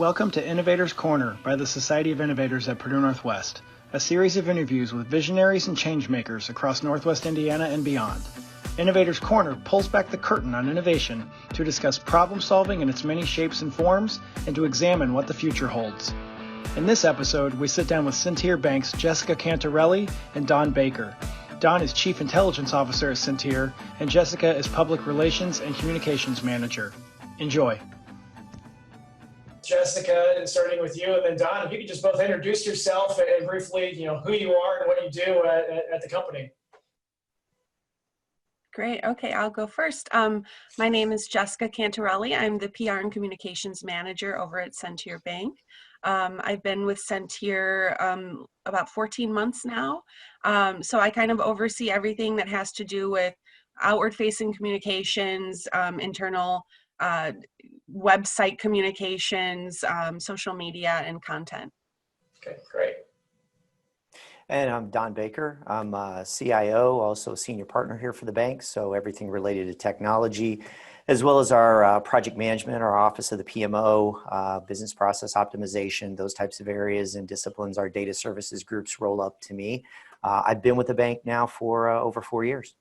Welcome to Innovators Corner by the Society of Innovators at Purdue Northwest, a series of interviews with visionaries and changemakers across Northwest Indiana and beyond. Innovators Corner pulls back the curtain on innovation to discuss problem solving in its many shapes and forms and to examine what the future holds. In this episode, we sit down with Centier Bank's Jessica Cantarelli and Don Baker. Don is Chief Intelligence Officer at Centier, and Jessica is Public Relations and Communications Manager. Enjoy. Jessica, and starting with you, and then Don, if you could just both introduce yourself and briefly, who you are and what you do at the company. Great. Okay, I'll go first. My name is Jessica Cantarelli. I'm the PR and Communications Manager over at Centier Bank. I've been with Centier about 14 months now. So I kind of oversee everything that has to do with outward-facing communications, internal website communications, social media, and content. Okay, great. And I'm Don Baker. I'm a CIO, also a senior partner here for the bank. So everything related to technology, as well as our project management, our office of the PMO, business process optimization, those types of areas and disciplines, our data services groups roll up to me. I've been with the bank now for over 4 years.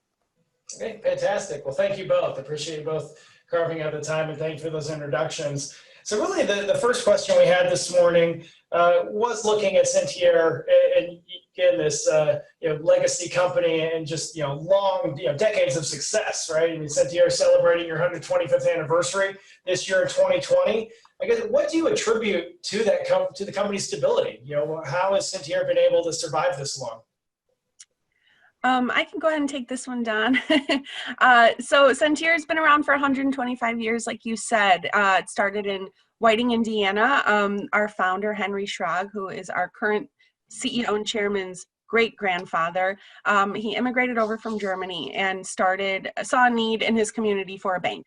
Okay, fantastic. Well, thank you both. Appreciate you both carving out the time, and thank you for those introductions. So really the first question we had this morning was looking at Centier and again, this legacy company and just long decades of success, right? I mean, Centier is celebrating your 125th anniversary this year in 2020. I guess, what do you attribute to that to the company's stability? How has Centier been able to survive this long? I can go ahead and take this one, Don. So Centier has been around for 125 years, like you said. It started in Whiting, Indiana. Our founder, Henry Schrag, who is our current CEO and chairman's great-grandfather, he immigrated over from Germany and saw a need in his community for a bank.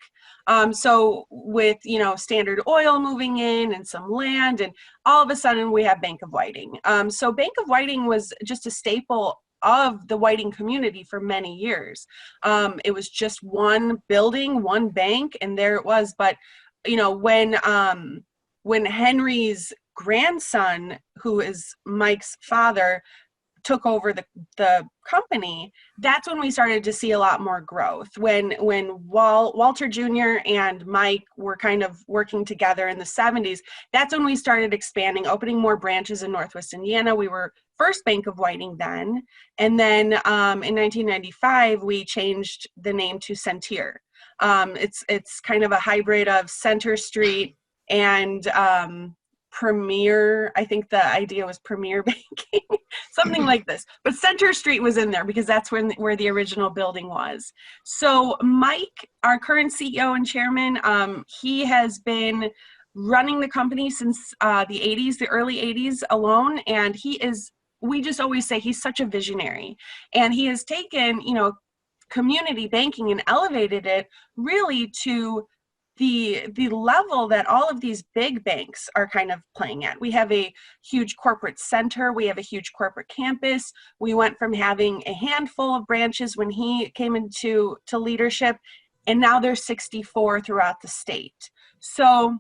So with, Standard Oil moving in and some land, and all of a sudden we have Bank of Whiting. So Bank of Whiting was just a staple of the Whiting community for many years. It was just one building, one bank, and there it was. But when Henry's grandson, who is Mike's father, took over the company, that's when we started to see a lot more growth. When Walter Jr. and Mike were kind of working together in the 70s, that's when we started expanding, opening more branches in Northwest Indiana. We were first Bank of Whiting then. And then in 1995, we changed the name to Centier. It's kind of a hybrid of Center Street and Premier. I think the idea was Premier Banking, something like this. But Center Street was in there because that's where the original building was. So Mike, our current CEO and chairman, he has been running the company since the 80s, the early 80s alone. And we just always say he's such a visionary. And he has taken, community banking and elevated it really to the level that all of these big banks are kind of playing at. We have a huge corporate center. We have a huge corporate campus. We went from having a handful of branches when he came into leadership, and now there's 64 throughout the state. So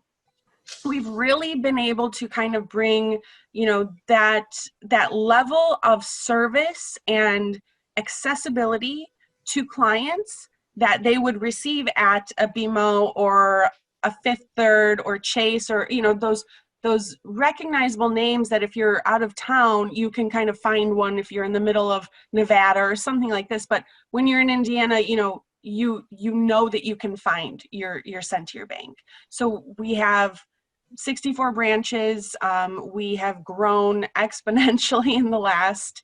we've really been able to kind of bring, that level of service and accessibility to clients that they would receive at a BMO or a Fifth Third or Chase or, those recognizable names that if you're out of town, you can kind of find one if you're in the middle of Nevada or something like this. But when you're in Indiana, you know that you can find your Centier Bank. So we have 64 branches. We have grown exponentially in the last,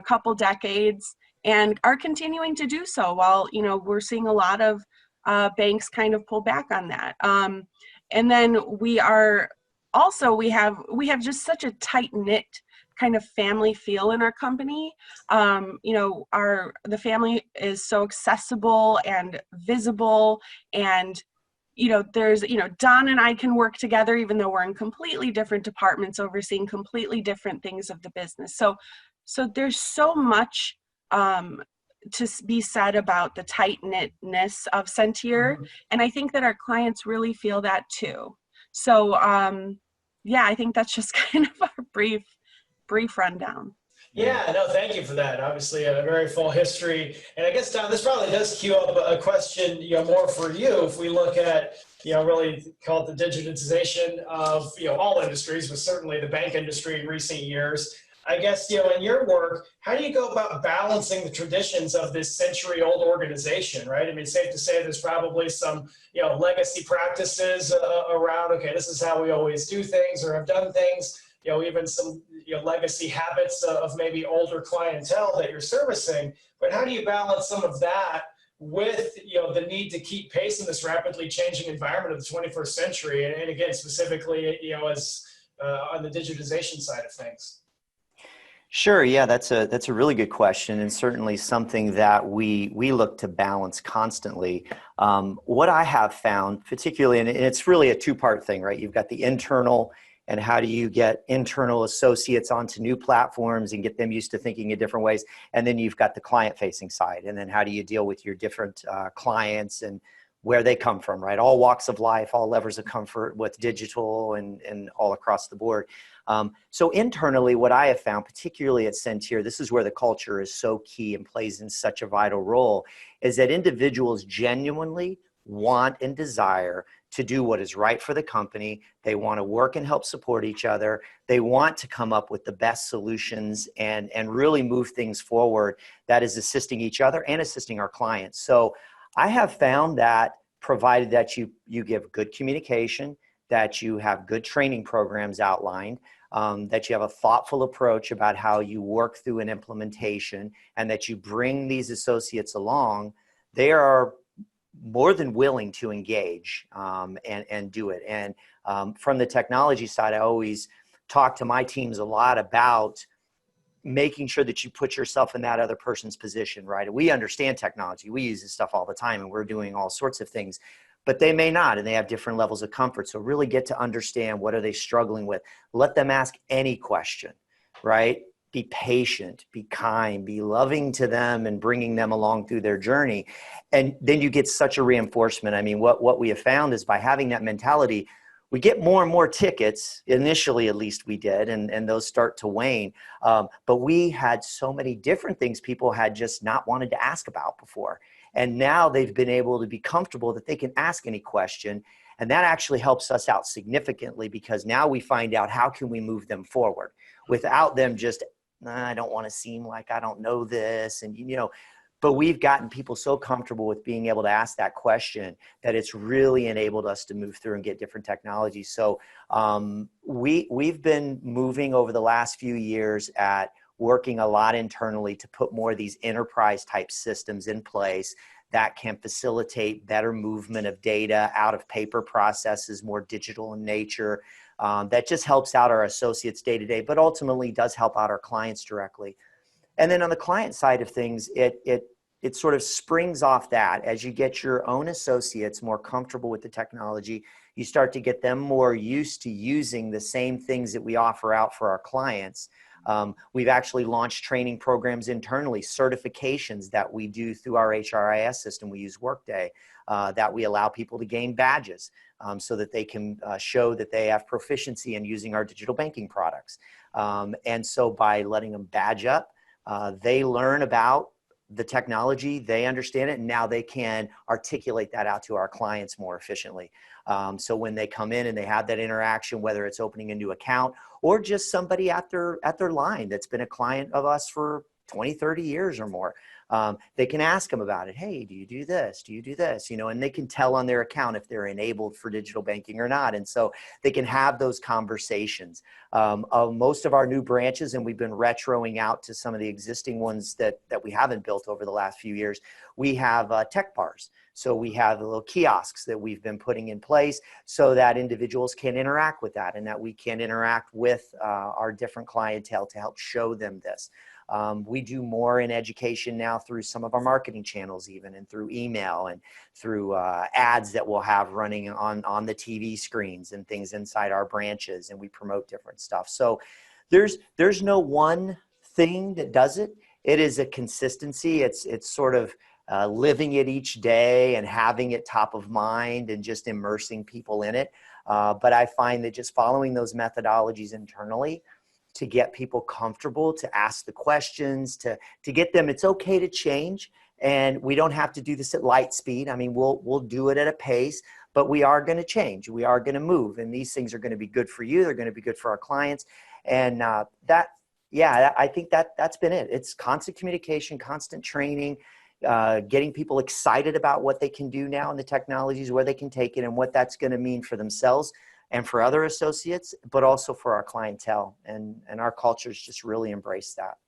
couple decades, and are continuing to do so while, we're seeing a lot of banks kind of pull back on that. And then we have just such a tight-knit kind of family feel in our company. The family is so accessible and visible, and Don and I can work together even though we're in completely different departments overseeing completely different things of the business. So there's so much to be said about the tight-knitness of Centier. Mm-hmm. And I think that our clients really feel that too. So yeah, I think that's just kind of our brief rundown. Yeah, no, thank you for that. Obviously, a very full history, and I guess Don, this probably does cue up a question, more for you. If we look at, really call it the digitization of, all industries, but certainly the bank industry in recent years. I guess, in your work, how do you go about balancing the traditions of this century-old organization, right? I mean, it's safe to say there's probably some, legacy practices around. Okay, this is how we always do things or have done things. Even some legacy habits of maybe older clientele that you're servicing. But how do you balance some of that with the need to keep pace in this rapidly changing environment of the 21st century, and again specifically as on the digitization side of things? Sure. Yeah, that's a really good question, and certainly something that we look to balance constantly. What I have found, particularly, and it's really a two-part thing, right? You've got the internal, and how do you get internal associates onto new platforms and get them used to thinking in different ways? And then you've got the client-facing side, and then how do you deal with your different clients and where they come from, right? All walks of life, all levels of comfort with digital and all across the board. So internally, what I have found, particularly at Centier, this is where the culture is so key and plays in such a vital role, is that individuals genuinely want and desire to do what is right for the company. They want to work and help support each other. They want to come up with the best solutions and really move things forward that is assisting each other and assisting our clients. So I have found that provided that you give good communication, that you have good training programs outlined, that you have a thoughtful approach about how you work through an implementation, and that you bring these associates along, they are more than willing to engage and do it. And from the technology side, I always talk to my teams a lot about making sure that you put yourself in that other person's position, right? We understand technology. We use this stuff all the time, and we're doing all sorts of things, but they may not, and they have different levels of comfort. So really get to understand, what are they struggling with? Let them ask any question, right? Be patient, be kind, be loving to them, and bringing them along through their journey. And then you get such a reinforcement. I mean, what we have found is by having that mentality, we get more and more tickets. Initially, at least we did, and those start to wane. But we had so many different things people had just not wanted to ask about before. And now they've been able to be comfortable that they can ask any question. And that actually helps us out significantly, because now we find out how can we move them forward without them just, I don't want to seem like I don't know this. And, but we've gotten people so comfortable with being able to ask that question that it's really enabled us to move through and get different technologies. So we've been moving over the last few years at working a lot internally to put more of these enterprise type systems in place that can facilitate better movement of data out of paper processes, more digital in nature. That just helps out our associates day to day, but ultimately does help out our clients directly. And then on the client side of things, it sort of springs off that. As you get your own associates more comfortable with the technology, you start to get them more used to using the same things that we offer out for our clients. We've actually launched training programs internally, certifications that we do through our HRIS system. We use Workday, that we allow people to gain badges so that they can show that they have proficiency in using our digital banking products. And so by letting them badge up, they learn about the technology, they understand it, and now they can articulate that out to our clients more efficiently. So when they come in and they have that interaction, whether it's opening a new account or just somebody at their line that's been a client of us for 20, 30 years or more, they can ask them about it. Hey, do you do this? Do you do this? And they can tell on their account if they're enabled for digital banking or not. And so they can have those conversations. Most of our new branches, and we've been retroing out to some of the existing ones that we haven't built over the last few years, we have tech bars. So we have little kiosks that we've been putting in place so that individuals can interact with that, and that we can interact with our different clientele to help show them this. We do more in education now through some of our marketing channels even, and through email and through ads that we'll have running on the TV screens and things inside our branches, and we promote different stuff. So there's no one thing that does it. It is a consistency. It's sort of living it each day and having it top of mind and just immersing people in it. But I find that just following those methodologies internally to get people comfortable, to ask the questions, to get them, it's okay to change. And we don't have to do this at light speed. I mean, we'll do it at a pace, but we are going to change. We are going to move. And these things are going to be good for you. They're going to be good for our clients. And I think that's been it. It's constant communication, constant training, getting people excited about what they can do now and the technologies, where they can take it and what that's going to mean for themselves and for other associates, but also for our clientele. And our cultures just really embrace that.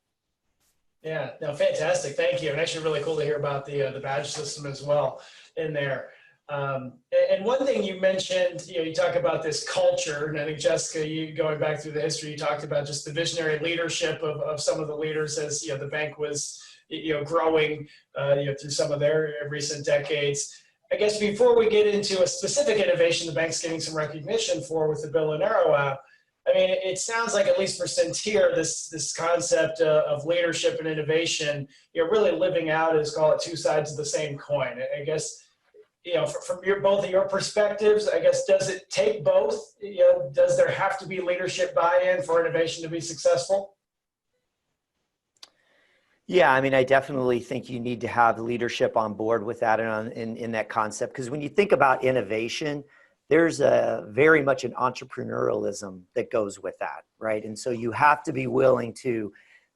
Yeah, no, fantastic. Thank you. And actually really cool to hear about the badge system as well in there. And one thing you mentioned, you talk about this culture, and I think Jessica, you going back through the history, you talked about just the visionary leadership of some of the leaders as the bank was growing through some of their recent decades. I guess before we get into a specific innovation the bank's getting some recognition for with the Bill and Arrow app, I mean, it sounds like, at least for Centier, this concept of leadership and innovation, really living out as, call it, two sides of the same coin. I guess, from both of your perspectives, I guess, does it take both? Does there have to be leadership buy-in for innovation to be successful? Yeah, I mean, I definitely think you need to have leadership on board with that and in that concept. Because when you think about innovation, there's very much an entrepreneurialism that goes with that, right? And so you have to be willing to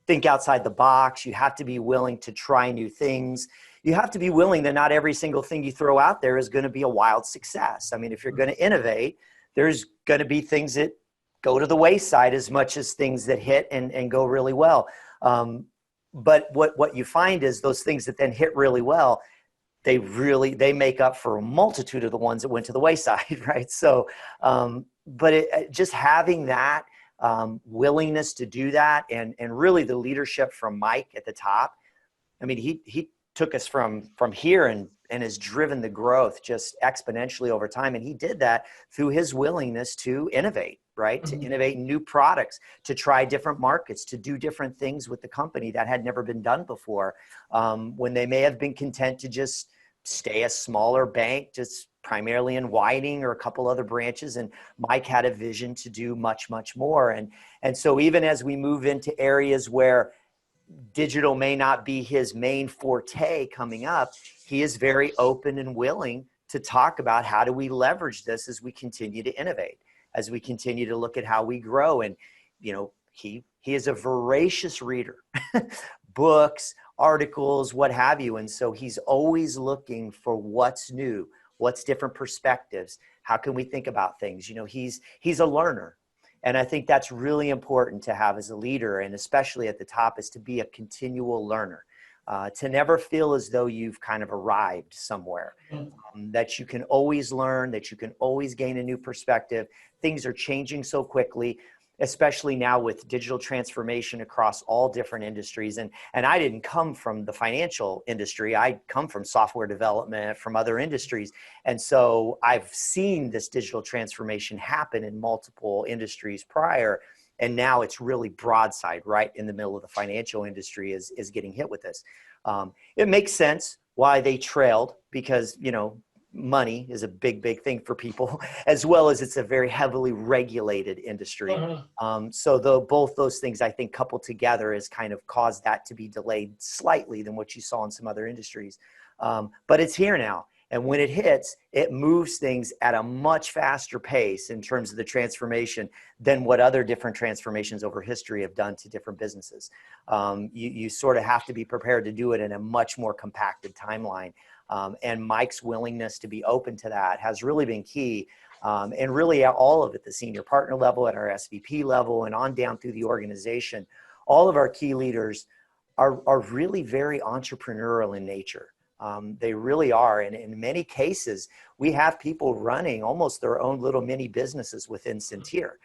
think outside the box. You have to be willing to try new things. You have to be willing that not every single thing you throw out there is going to be a wild success. I mean, if you're going to innovate, there's going to be things that go to the wayside as much as things that hit and go really well. But what you find is those things that then hit really well, they make up for a multitude of the ones that went to the wayside, right? So, just having that willingness to do that, and really the leadership from Mike at the top. I mean, he took us from here and has driven the growth just exponentially over time, and he did that through his willingness to innovate, right? Mm-hmm. To innovate new products, to try different markets, to do different things with the company that had never been done before, when they may have been content to just stay a smaller bank, just primarily in Whiting or a couple other branches. And Mike had a vision to do much, much more. And so even as we move into areas where digital may not be his main forte coming up, he is very open and willing to talk about how do we leverage this as we continue to innovate, as we continue to look at how we grow. And, he is a voracious reader, books, articles, what have you. And so he's always looking for what's new, what's different perspectives. How can we think about things? He's a learner. And I think that's really important to have as a leader, and especially at the top, is to be a continual learner, to never feel as though you've kind of arrived somewhere, that you can always learn, that you can always gain a new perspective. Things are changing so quickly, especially now with digital transformation across all different industries. And I didn't come from the financial industry. I come from software development, from other industries. And so I've seen this digital transformation happen in multiple industries prior. And now it's really broadside, right in the middle of the financial industry is getting hit with this. It makes sense why they trailed, because, money is a big thing for people, as well as it's a very heavily regulated industry. So both those things, I think, coupled together has kind of caused that to be delayed slightly than what you saw in some other industries. But it's here now. And when it hits, it moves things at a much faster pace in terms of the transformation than what other different transformations over history have done to different businesses. You sort of have to be prepared to do it in a much more compacted timeline. And Mike's willingness to be open to that has really been key. And really at all of it, the senior partner level, at our SVP level, and on down through the organization, all of our key leaders are really very entrepreneurial in nature. They really are. And in many cases, we have people running almost their own little mini businesses within Centier,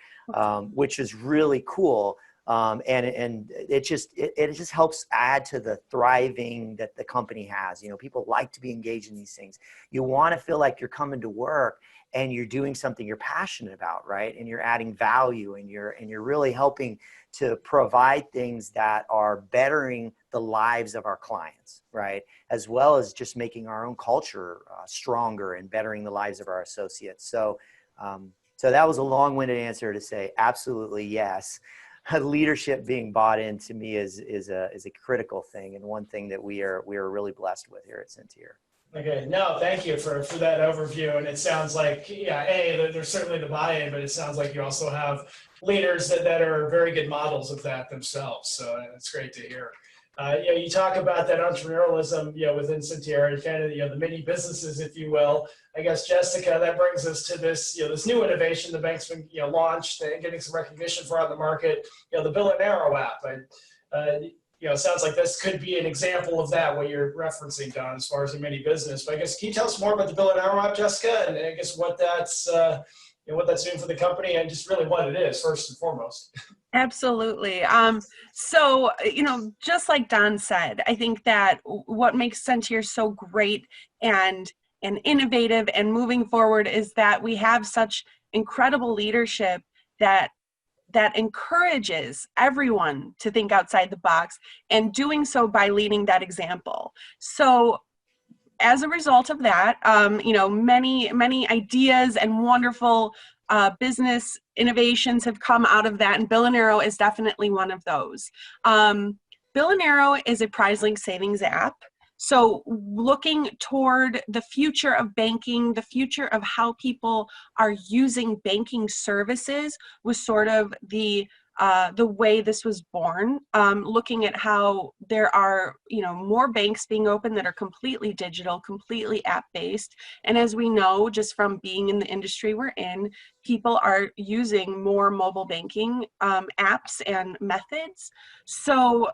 which is really cool. And it just helps add to the thriving that the company has. You know, people like to be engaged in these things. You want to feel like you're coming to work and you're doing something you're passionate about, right? And you're adding value, and you're really helping to provide things that are bettering the lives of our clients, right? As well as just making our own culture stronger and bettering the lives of our associates. So that was a long-winded answer to say absolutely yes. Leadership being bought in to me is a critical thing, and one thing that we are really blessed with here at Centier. Okay, no, thank you for that overview. And it sounds like, yeah, there's certainly the buy-in, but it sounds like you also have leaders that are very good models of that themselves. So it's great to hear. You talk about that entrepreneurialism, within Centier and kind of, the mini businesses, if you will. I guess, Jessica, that brings us to this, this new innovation the bank's been, launched and getting some recognition for on the market, the Bill and Arrow app. It sounds like this could be an example of that, what you're referencing, Don, as far as a mini business. But I guess, can you tell us more about the Bill and Arrow app, Jessica, and I guess what that's doing for the company, and just really what it is, first and foremost? Absolutely. So, just like Don said, I think that what makes Centier so great and innovative and moving forward is that we have such incredible leadership that encourages everyone to think outside the box, and doing so by leading that example. So as a result of that, many ideas and wonderful business innovations have come out of that, and Bill and Arrow is definitely one of those. Bill and Arrow is a prize-linked savings app. So looking toward the future of banking, the future of how people are using banking services was sort of the way this was born. Looking at how there are, more banks being open that are completely digital, completely app-based. And as we know, just from being in the industry we're in, people are using more mobile banking apps and methods. So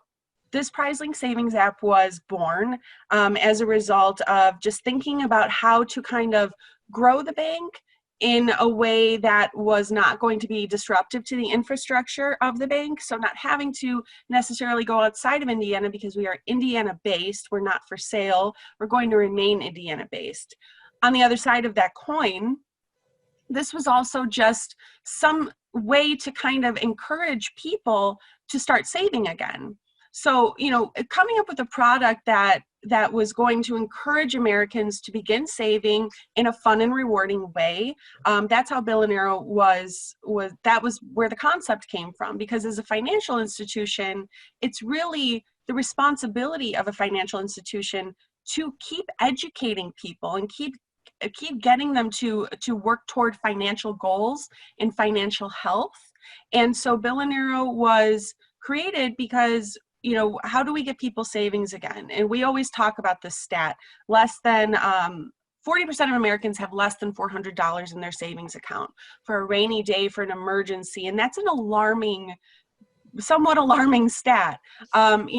this prize-linked savings app was born as a result of just thinking about how to kind of grow the bank in a way that was not going to be disruptive to the infrastructure of the bank. So not having to necessarily go outside of Indiana, because we are Indiana-based, we're not for sale, we're going to remain Indiana-based. On the other side of that coin, this was also just some way to kind of encourage people to start saving again. So, coming up with a product that was going to encourage Americans to begin saving in a fun and rewarding way. That's how Bill and Arrow that was where the concept came from, because as a financial institution, it's really the responsibility of a financial institution to keep educating people and keep getting them to work toward financial goals and financial health. And so Bill and Arrow was created because, how do we get people savings again? And we always talk about this stat. Less than 40% of Americans have less than $400 in their savings account for a rainy day, for an emergency. And that's an somewhat alarming stat. A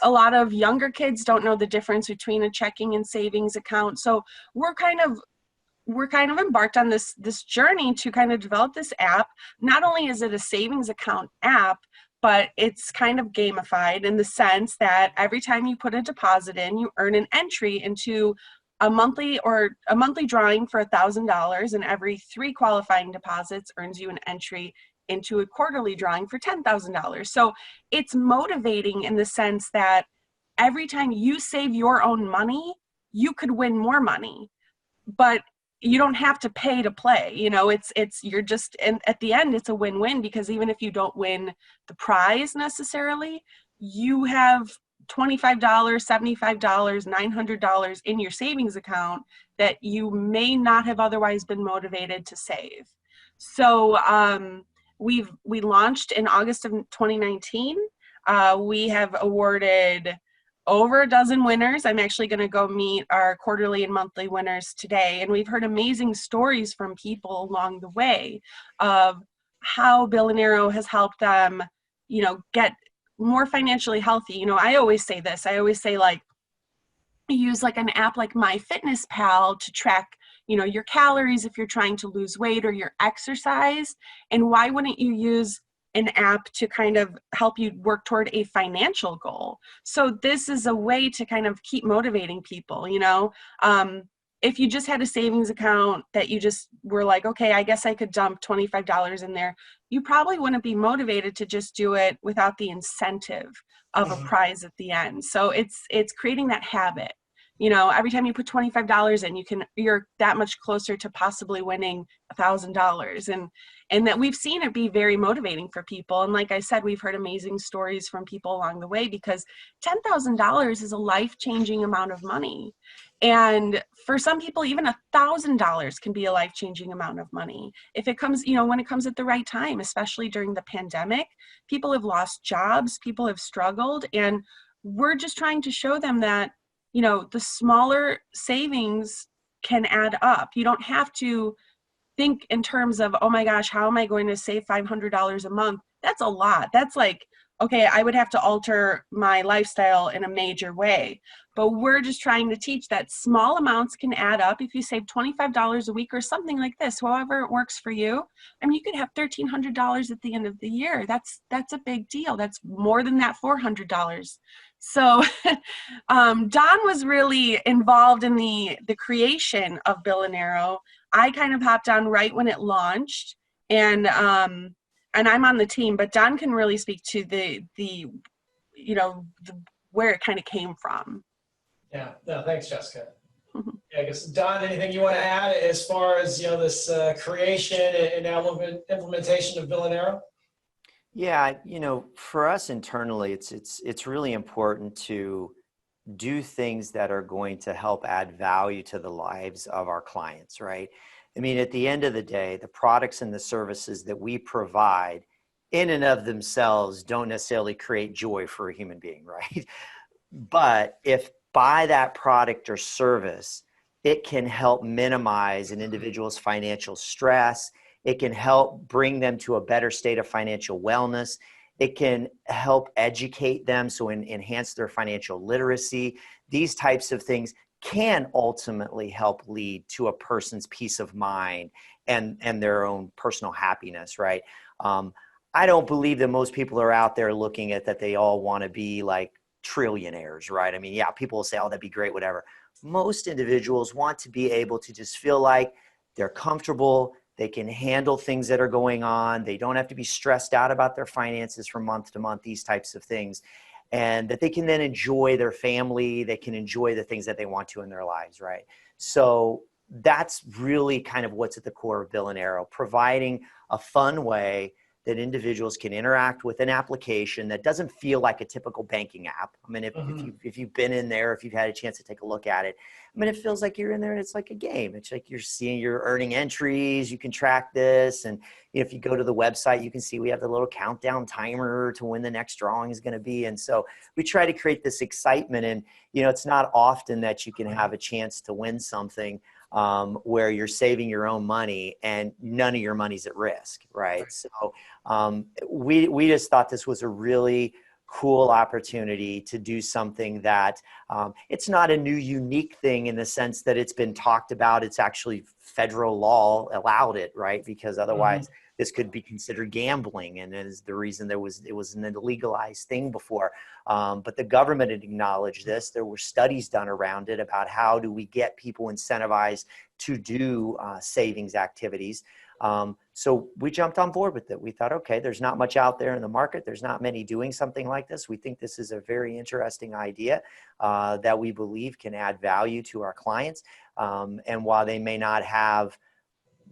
lot of younger kids don't know the difference between a checking and savings account. So we're kind of embarked on this journey to kind of develop this app. Not only is it a savings account app, but it's kind of gamified in the sense that every time you put a deposit in, you earn an entry into a monthly drawing for $1,000, and every 3 qualifying deposits earns you an entry into a quarterly drawing for $10,000. So it's motivating in the sense that every time you save your own money, you could win more money, but you don't have to pay to play. You're just, and at the end, it's a win-win, because even if you don't win the prize necessarily, you have $25, $75, $900 in your savings account that you may not have otherwise been motivated to save. So we launched in August of 2019. We have awarded over a dozen winners. I'm actually going to go meet our quarterly and monthly winners today. And we've heard amazing stories from people along the way of how Bill and Arrow has helped them, get more financially healthy. I always say this. I always say, use an app like MyFitnessPal to track, your calories if you're trying to lose weight, or your exercise. And why wouldn't you use an app to kind of help you work toward a financial goal. So this is a way to kind of keep motivating people, you know. If you just had a savings account that you just were like, okay, I guess I could dump $25 in there, you probably wouldn't be motivated to just do it without the incentive of a prize at the end. So it's creating that habit. You know, every time you put $25 in, you're that much closer to possibly winning $1,000. And that we've seen it be very motivating for people. And like I said, we've heard amazing stories from people along the way, because $10,000 is a life-changing amount of money. And for some people, even $1,000 can be a life-changing amount of money. If it comes, you know, when it comes at the right time, especially during the pandemic, people have lost jobs, people have struggled, and we're just trying to show them that, you know, the smaller savings can add up. You don't have to think in terms of, oh my gosh, how am I going to save $500 a month? That's a lot. That's like, okay, I would have to alter my lifestyle in a major way. But we're just trying to teach that small amounts can add up. If you save $25 a week or something like this, however it works for you, I mean, you could have $1,300 at the end of the year. That's a big deal. That's more than that $400. So Don was really involved in the creation of Bill and Arrow. I kind of hopped on right when it launched, and I'm on the team, but Don can really speak to the you know, where it kind of came from. Yeah, no, thanks, Jessica. Yeah, I guess, Don, anything you want to add as far as, you know, this creation and now implementation of Bill and Arrow? Yeah, you know, for us internally, it's really important to do things that are going to help add value to the lives of our clients, right? I mean, at the end of the day, the products and the services that we provide in and of themselves don't necessarily create joy for a human being, right? But if by that product or service, it can help minimize an individual's financial stress, it can help bring them to a better state of financial wellness, it can help educate them, so enhance their financial literacy. These types of things can ultimately help lead to a person's peace of mind and their own personal happiness, right? I don't believe that most people are out there looking at that they all want to be like trillionaires, right? I mean, yeah, people will say, oh, that'd be great, whatever. Most individuals want to be able to just feel like they're comfortable, they can handle things that are going on, they don't have to be stressed out about their finances from month to month, these types of things, and that they can then enjoy their family, they can enjoy the things that they want to in their lives, right? So that's really kind of what's at the core of Bill and Arrow, providing a fun way that individuals can interact with an application that doesn't feel like a typical banking app. I mean, if you've been in there, if you've had a chance to take a look at it, I mean, it feels like you're in there and it's like a game. It's like you're earning entries, you can track this. And if you go to the website, you can see we have the little countdown timer to when the next drawing is going to be. And so we try to create this excitement. And, you know, it's not often that you can have a chance to win something where you're saving your own money and none of your money's at risk, right? So we just thought this was a really cool opportunity to do something that it's not a new unique thing in the sense that it's been talked about. It's actually federal law allowed it, right? Because otherwise this could be considered gambling, and is the reason it was an illegalized thing before. But the government had acknowledged this. There were studies done around it about how do we get people incentivized to do savings activities. So we jumped on board with it. We thought, okay, there's not much out there in the market. There's not many doing something like this. We think this is a very interesting idea that we believe can add value to our clients. And while they may not have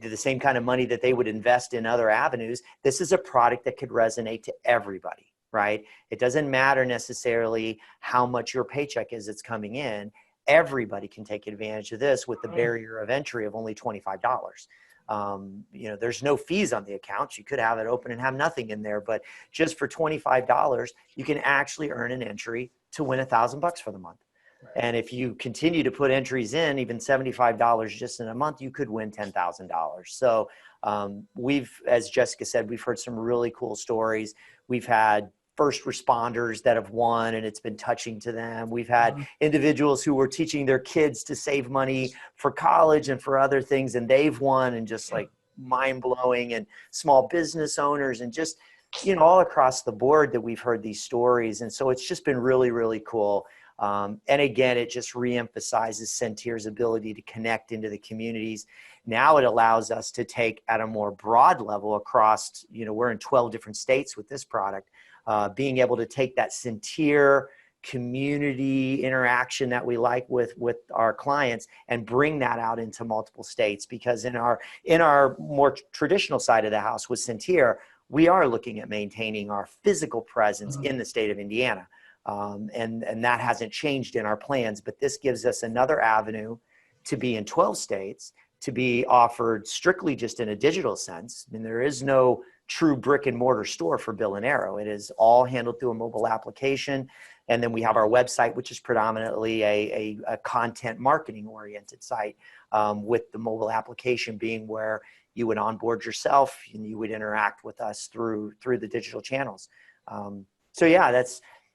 the same kind of money that they would invest in other avenues, this is a product that could resonate to everybody, right? It doesn't matter necessarily how much your paycheck is that's coming in. Everybody can take advantage of this with the barrier of entry of only $25. You know, there's no fees on the accounts. You could have it open and have nothing in there, but just for $25, you can actually earn an entry to win $1,000 for the month. And if you continue to put entries in, even $75 just in a month, you could win $10,000. So as Jessica said, we've heard some really cool stories. We've had first responders that have won and it's been touching to them. We've had individuals who were teaching their kids to save money for college and for other things, and they've won, and just like mind blowing, and small business owners, and just all across the board that we've heard these stories. And so it's just been really, really cool. And again, it just reemphasizes Centier's ability to connect into the communities. Now it allows us to take at a more broad level across, we're in 12 different states with this product, being able to take that Centier community interaction that we like with our clients and bring that out into multiple states. Because in our more traditional side of the house with Centier, we are looking at maintaining our physical presence in the state of Indiana. And that hasn't changed in our plans, but this gives us another avenue to be in 12 states, to be offered strictly just in a digital sense. I mean, there is no true brick and mortar store for Bill and Arrow. It is all handled through a mobile application. And then we have our website, which is predominantly a content marketing oriented site, with the mobile application being where you would onboard yourself and you would interact with us through the digital channels. So yeah,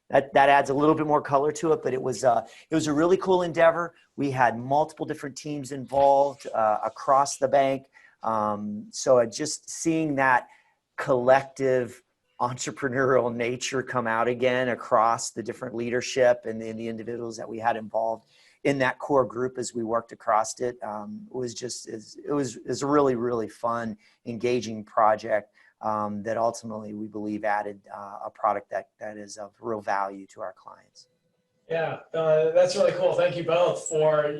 that adds a little bit more color to it, but it was a really cool endeavor. We had multiple different teams involved across the bank. So just seeing that collective entrepreneurial nature come out again across the different leadership and the individuals that we had involved in that core group as we worked across it, was a really, really fun, engaging project that ultimately we believe added a product that is of real value to our clients. Yeah, that's really cool. Thank you both for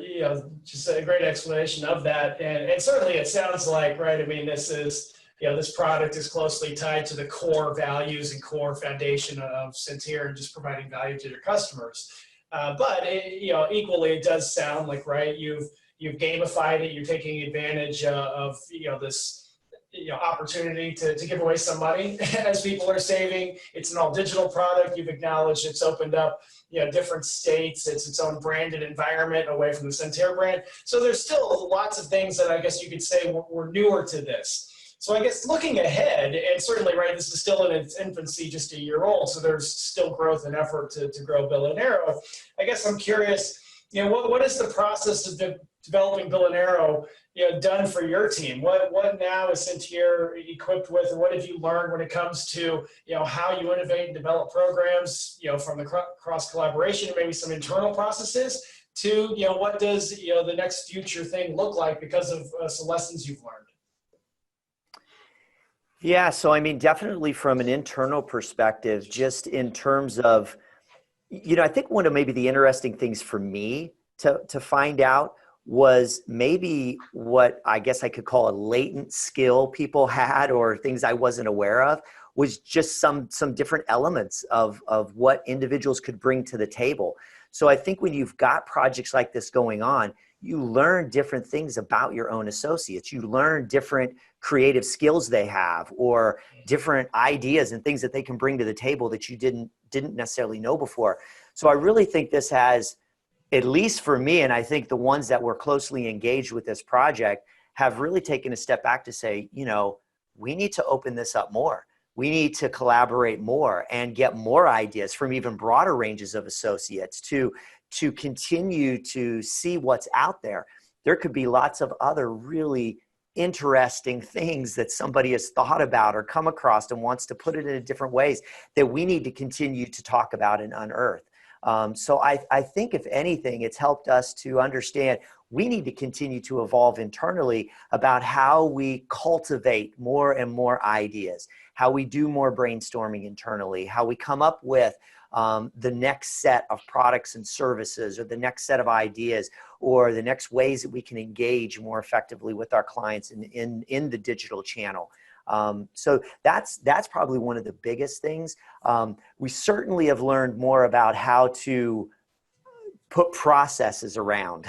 just a great explanation of that. And certainly it sounds like, right, I mean, this product is closely tied to the core values and core foundation of Centier and just providing value to your customers. But equally, it does sound like, right, you've gamified it. You're taking advantage of this opportunity to give away some money as people are saving. It's an all digital product. You've acknowledged it's opened up different states. It's its own branded environment away from the Centier brand. So there's still lots of things that I guess you could say were newer to this. So I guess looking ahead, and certainly, right, this is still in its infancy, just a year old, so there's still growth and effort to grow Bill and Arrow. I guess I'm curious, what is the process of developing Bill and Arrow done for your team? What now is Centier equipped with, and what have you learned when it comes to how you innovate and develop programs, from the cross collaboration, maybe some internal processes, to what does the next future thing look like because of some lessons you've learned? Yeah, so I mean, definitely from an internal perspective, just in terms of, I think one of maybe the interesting things for me to find out was maybe what I guess I could call a latent skill people had, or things I wasn't aware of, was just some different elements of what individuals could bring to the table. So I think when you've got projects like this going on, you learn different things about your own associates. You learn different creative skills they have, or different ideas and things that they can bring to the table that you didn't necessarily know before. So I really think this has, at least for me, and I think the ones that were closely engaged with this project have really taken a step back to say, we need to open this up more. We need to collaborate more and get more ideas from even broader ranges of associates to continue to see what's out there. There could be lots of other really interesting things that somebody has thought about or come across and wants to put it in different ways that we need to continue to talk about and unearth. So I think if anything, it's helped us to understand we need to continue to evolve internally about how we cultivate more and more ideas, how we do more brainstorming internally, how we come up with the next set of products and services, or the next set of ideas, or the next ways that we can engage more effectively with our clients in the digital channel. So that's probably one of the biggest things. We certainly have learned more about how to put processes around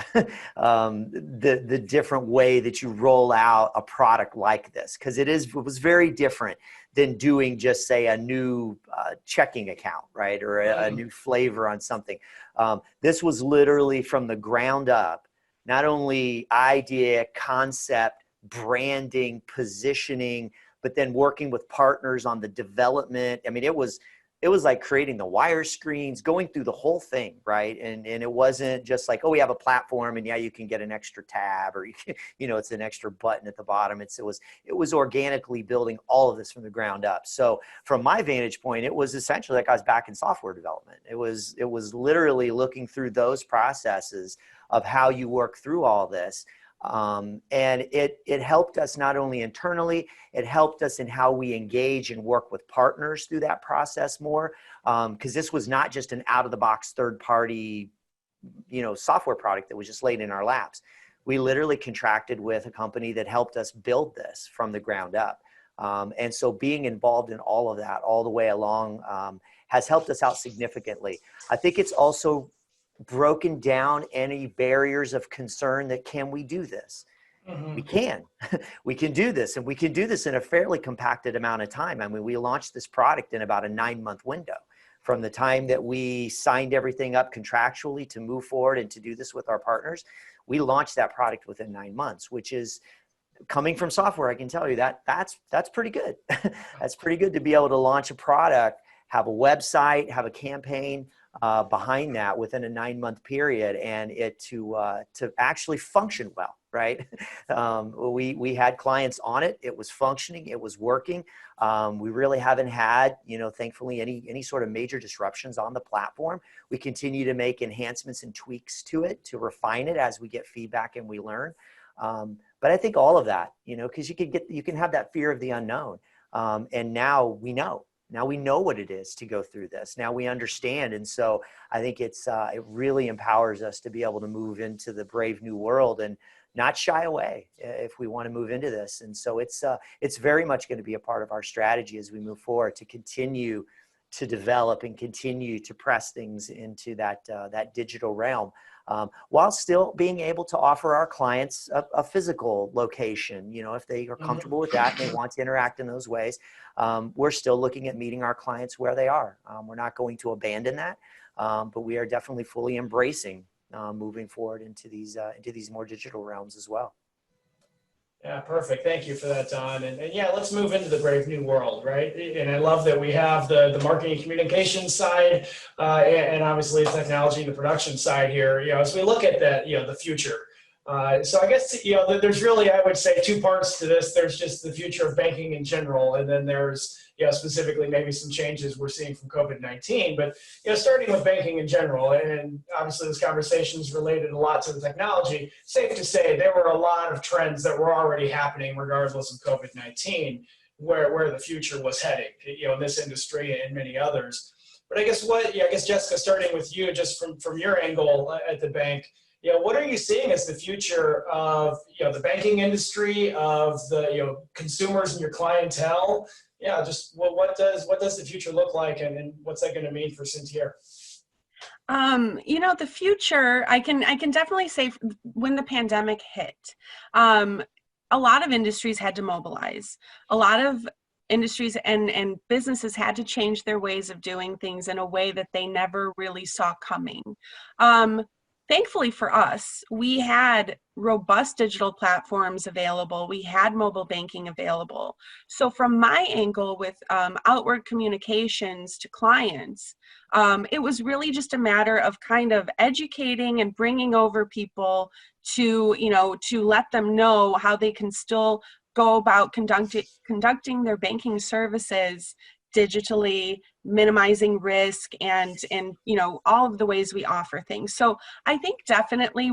the different way that you roll out a product like this, because it was very different than doing just, say, a new checking account, right, or a new flavor on something. This was literally from the ground up, not only idea, concept, branding, positioning, but then working with partners on the development. I mean, it was it was like creating the wire screens, going through the whole thing, right? And it wasn't just like, oh, we have a platform and yeah, you can get an extra tab or, it's an extra button at the bottom. It was organically building all of this from the ground up. So from my vantage point, it was essentially like I was back in software development. It was literally looking through those processes of how you work through all this. And it helped us not only internally, it helped us in how we engage and work with partners through that process more. Because this was not just an out of the box third party, software product that was just laid in our laps. We literally contracted with a company that helped us build this from the ground up. And so being involved in all of that all the way along has helped us out significantly. I think it's also broken down any barriers of concern that can we do this? Mm-hmm. We can do this, and we can do this in a fairly compacted amount of time. I mean, we launched this product in about a 9-month window from the time that we signed everything up contractually to move forward and to do this with our partners. We launched that product within 9 months, which is coming from software. I can tell you that's pretty good. That's pretty good to be able to launch a product, have a website, have a campaign behind that within a 9-month period, and it to actually function well, right? We had clients on it. It was functioning. It was working. We really haven't had, thankfully, any sort of major disruptions on the platform. We continue to make enhancements and tweaks to it to refine it as we get feedback and we learn. But I think all of that, because you can have that fear of the unknown, and now we know. Now we know what it is to go through this. Now we understand. And so I think it really empowers us to be able to move into the brave new world and not shy away if we want to move into this. And so it's very much going to be a part of our strategy as we move forward to continue to develop and continue to press things into that digital realm, while still being able to offer our clients a physical location. If they are comfortable with that and they want to interact in those ways, we're still looking at meeting our clients where they are. We're not going to abandon that, but we are definitely fully embracing moving forward into these more digital realms as well. Yeah, perfect. Thank you for that, Don. And yeah, let's move into the brave new world, right? And I love that we have the marketing and communications side, and obviously the technology and the production side here. As we look at that, the future. So I guess, there's really, I would say, 2 parts to this. There's just the future of banking in general, and then there's, specifically maybe some changes we're seeing from COVID-19. But, starting with banking in general, and obviously this conversation is related a lot to the technology, safe to say there were a lot of trends that were already happening regardless of COVID-19, where the future was heading, in this industry and many others. But I guess Jessica, starting with you, just from your angle at the bank, what are you seeing as the future of the banking industry, of the consumers and your clientele? Yeah, just what does the future look like, and what's that going to mean for Centier? The future, I can definitely say when the pandemic hit, a lot of industries had to mobilize. A lot of industries and businesses had to change their ways of doing things in a way that they never really saw coming. Thankfully for us, we had robust digital platforms available. We had mobile banking available. So from my angle with outward communications to clients, it was really just a matter of kind of educating and bringing over people to let them know how they can still go about conducting their banking services digitally, minimizing risk, and all of the ways we offer things. So I think definitely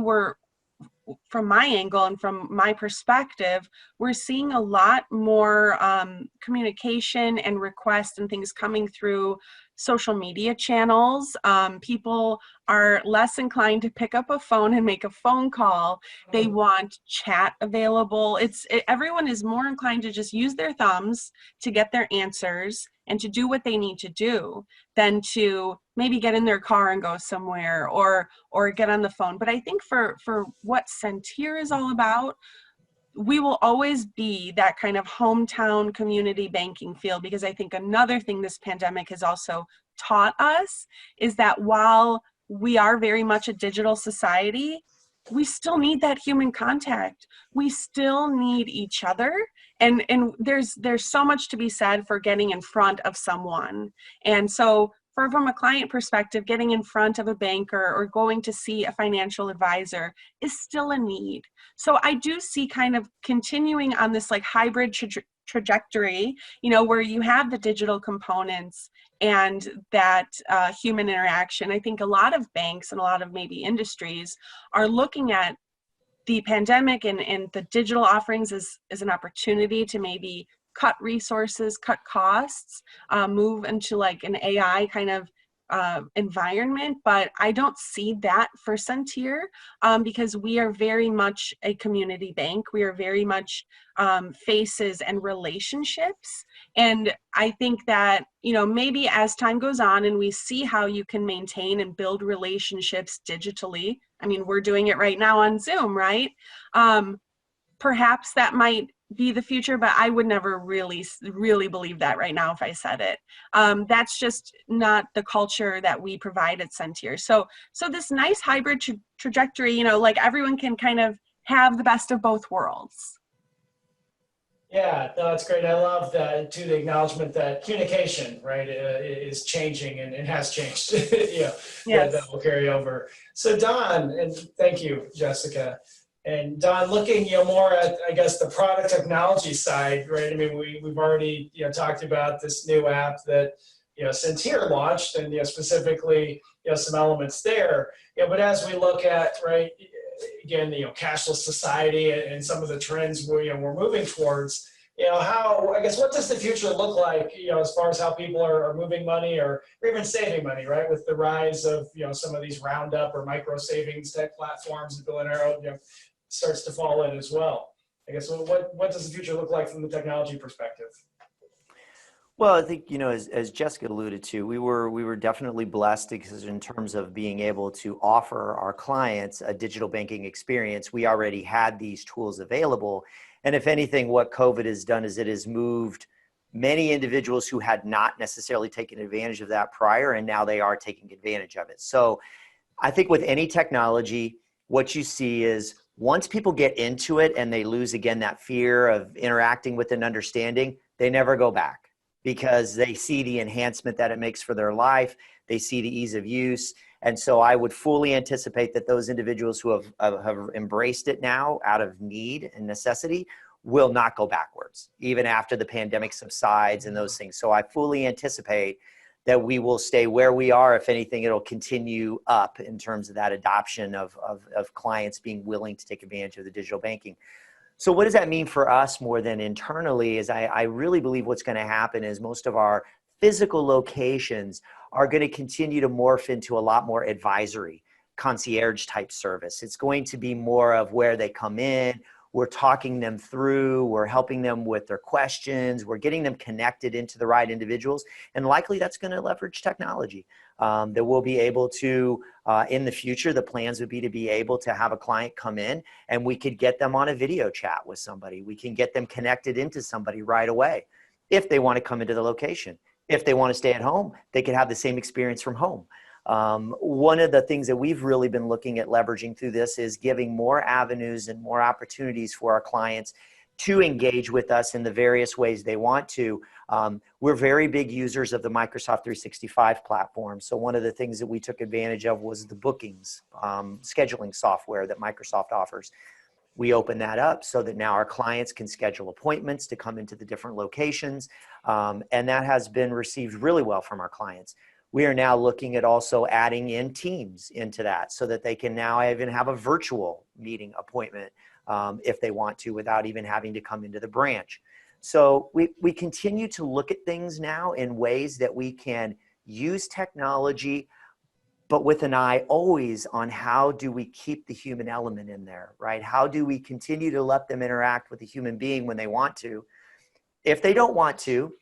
from my angle and from my perspective, we're seeing a lot more communication and requests and things coming through social media channels. People are less inclined to pick up a phone and make a phone call. They want chat available. Everyone is more inclined to just use their thumbs to get their answers and to do what they need to do than to maybe get in their car and go somewhere or get on the phone. But I think for what Centier is all about, we will always be that kind of hometown community banking feel, because I think another thing this pandemic has also taught us is that while we are very much a digital society, we still need that human contact. We still need each other. And there's so much to be said for getting in front of someone. And so from a client perspective, getting in front of a banker or going to see a financial advisor is still a need. So I do see kind of continuing on this like hybrid trajectory, where you have the digital components and that human interaction. I think a lot of banks and a lot of maybe industries are looking at the pandemic and the digital offerings as an opportunity to maybe cut resources, cut costs, move into like an AI kind of environment. But I don't see that for Centier because we are very much a community bank. We are very much faces and relationships. And I think that, maybe as time goes on and we see how you can maintain and build relationships digitally, I mean, we're doing it right now on Zoom, right? Perhaps that might be the future, but I would never really believe that right now if I said it. That's just not the culture that we provide at Centier. So this nice hybrid trajectory, like everyone can kind of have the best of both worlds. Yeah, no, that's great. I love that too, the acknowledgement that communication, right, is changing and has changed. Yes. That will carry over. So Don, and thank you, Jessica. And Don, looking more at, I guess, the product technology side, right? I mean, we've already talked about this new app that Centier launched, and specifically some elements there. But as we look at, right, again, cashless society and some of the trends we're moving towards, how, I guess, what does the future look like, as far as how people are moving money or even saving money, right? With the rise of, some of these roundup or micro savings type platforms that Bill and Arrow, starts to fall in as well. I guess, what does the future look like from the technology perspective? Well, I think, as Jessica alluded to, we were definitely blessed because in terms of being able to offer our clients a digital banking experience, we already had these tools available. And if anything, what COVID has done is it has moved many individuals who had not necessarily taken advantage of that prior, and now they are taking advantage of it. So I think with any technology, what you see is once people get into it and they lose, again, that fear of interacting with and understanding, they never go back, because they see the enhancement that it makes for their life. They see the ease of use. And so I would fully anticipate that those individuals who have embraced it now out of need and necessity will not go backwards, even after the pandemic subsides and those things. So I fully anticipate that we will stay where we are. If anything, it'll continue up in terms of that adoption of clients being willing to take advantage of the digital banking. So what does that mean for us more than internally is I really believe what's going to happen is most of our physical locations are going to continue to morph into a lot more advisory, concierge type service. It's going to be more of where they come in, we're talking them through, we're helping them with their questions, we're getting them connected into the right individuals, and likely that's going to leverage technology. That we'll be able to, in the future, the plans would be to be able to have a client come in and we could get them on a video chat with somebody. We can get them connected into somebody right away if they want to come into the location. If they want to stay at home, they can have the same experience from home. One of the things that we've really been looking at leveraging through this is giving more avenues and more opportunities for our clients to engage with us in the various ways they want to. We're very big users of the Microsoft 365 platform. So one of the things that we took advantage of was the bookings, scheduling software that Microsoft offers. We open that up so that now our clients can schedule appointments to come into the different locations. And that has been received really well from our clients. We are now looking at also adding in Teams into that so that they can now even have a virtual meeting appointment if they want to, without even having to come into the branch. So we continue to look at things now in ways that we can use technology, but with an eye always on how do we keep the human element in there, right? How do we continue to let them interact with a human being when they want to? If they don't want to,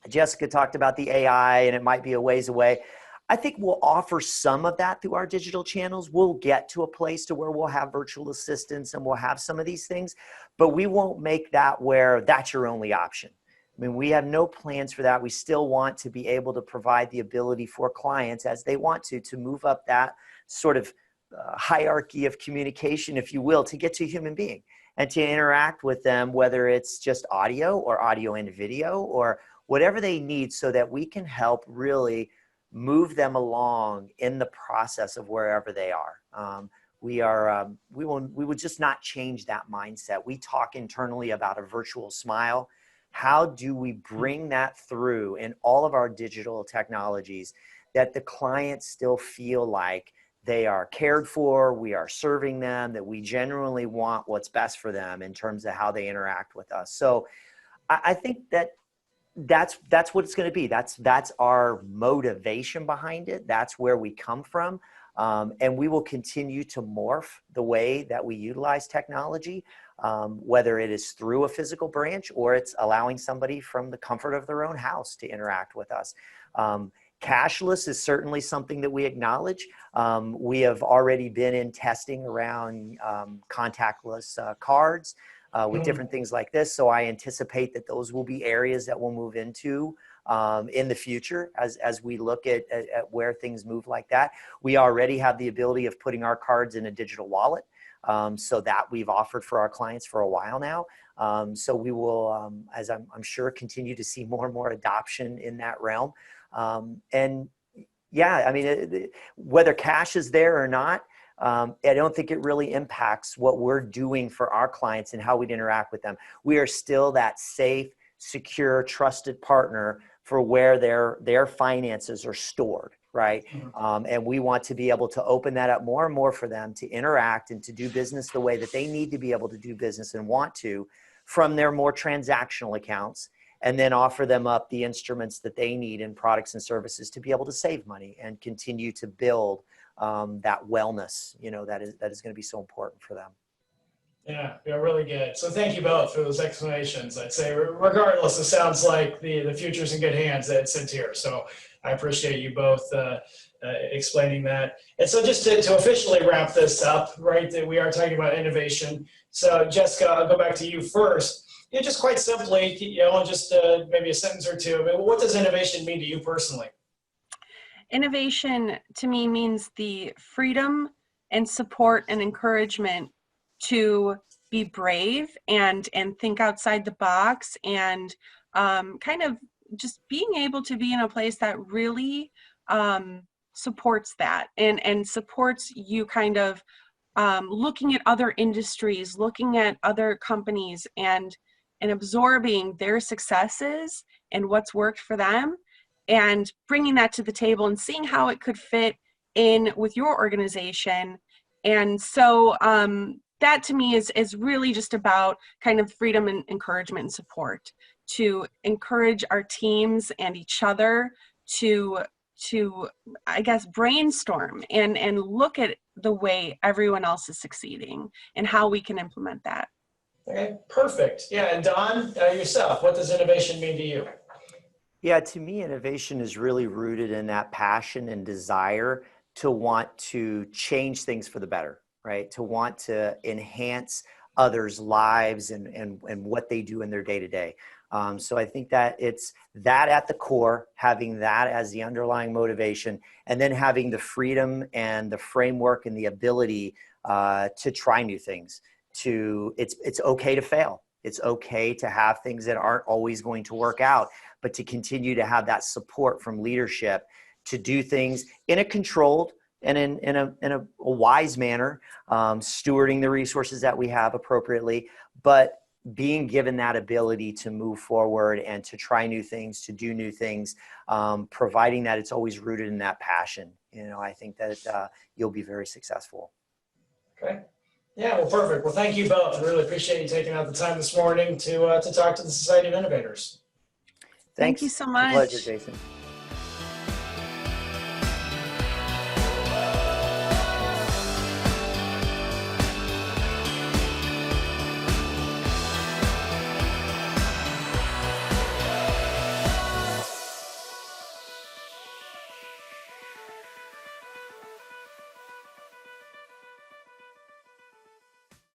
Jessica talked about the AI and it might be a ways away. I think we'll offer some of that through our digital channels. We'll get to a place to where we'll have virtual assistants and we'll have some of these things, but we won't make that where that's your only option. I mean, we have no plans for that. We still want to be able to provide the ability for clients as they want to move up that sort of hierarchy of communication, if you will, to get to a human being and to interact with them, whether it's just audio or audio and video or whatever they need, so that we can help really move them along in the process of wherever they are. We would just not change that mindset. We talk internally about a virtual smile. How do we bring that through in all of our digital technologies, that the clients still feel like they are cared for, we are serving them, that we genuinely want what's best for them in terms of how they interact with us. So I think that's what it's going to be. That's our motivation behind it. That's where we come from. And we will continue to morph the way that we utilize technology, whether it is through a physical branch or it's allowing somebody from the comfort of their own house to interact with us. Cashless is certainly something that we acknowledge. We have already been in testing around contactless cards with different things like this. So I anticipate that those will be areas that we'll move into in the future as we look at where things move like that. We already have the ability of putting our cards in a digital wallet. So that we've offered for our clients for a while now. So we will, as I'm sure, continue to see more and more adoption in that realm. And yeah, I mean, whether cash is there or not, I don't think it really impacts what we're doing for our clients and how we'd interact with them. We are still that safe, secure, trusted partner for where their finances are stored, right? And we want to be able to open that up more and more for them to interact and to do business the way that they need to be able to do business and want to, from their more transactional accounts, and then offer them up the instruments that they need in products and services to be able to save money and continue to build that wellness, that is going to be so important for them. Yeah, really good. So thank you both for those explanations. I'd say regardless, it sounds like the future's in good hands at Centier. So I appreciate you both explaining that. And so just to officially wrap this up, right, that we are talking about innovation. So Jessica, I'll go back to you first. Just quite simply, just maybe a sentence or two. I mean, what does innovation mean to you personally? Innovation to me means the freedom and support and encouragement to be brave and think outside the box, and kind of just being able to be in a place that really supports that and supports you kind of looking at other industries, looking at other companies and absorbing their successes and what's worked for them and bringing that to the table and seeing how it could fit in with your organization. And so that to me is really just about kind of freedom and encouragement and support, to encourage our teams and each other to I guess brainstorm and look at the way everyone else is succeeding and how we can implement that. Okay, perfect. Yeah, and Don, yourself, what does innovation mean to you? Yeah, to me, innovation is really rooted in that passion and desire to want to change things for the better, right? To want to enhance others' lives and what they do in their day-to-day. So I think that it's that at the core, having that as the underlying motivation, and then having the freedom and the framework and the ability to try new things. It's okay to fail. It's okay to have things that aren't always going to work out, but to continue to have that support from leadership to do things in a controlled and in a wise manner, stewarding the resources that we have appropriately, but being given that ability to move forward and to try new things, to do new things, providing that it's always rooted in that passion. I think that you'll be very successful. Okay. Yeah, well, perfect. Well, thank you both. I really appreciate you taking out the time this morning to talk to the Society of Innovators. Thank you so much. It's a pleasure, Jason.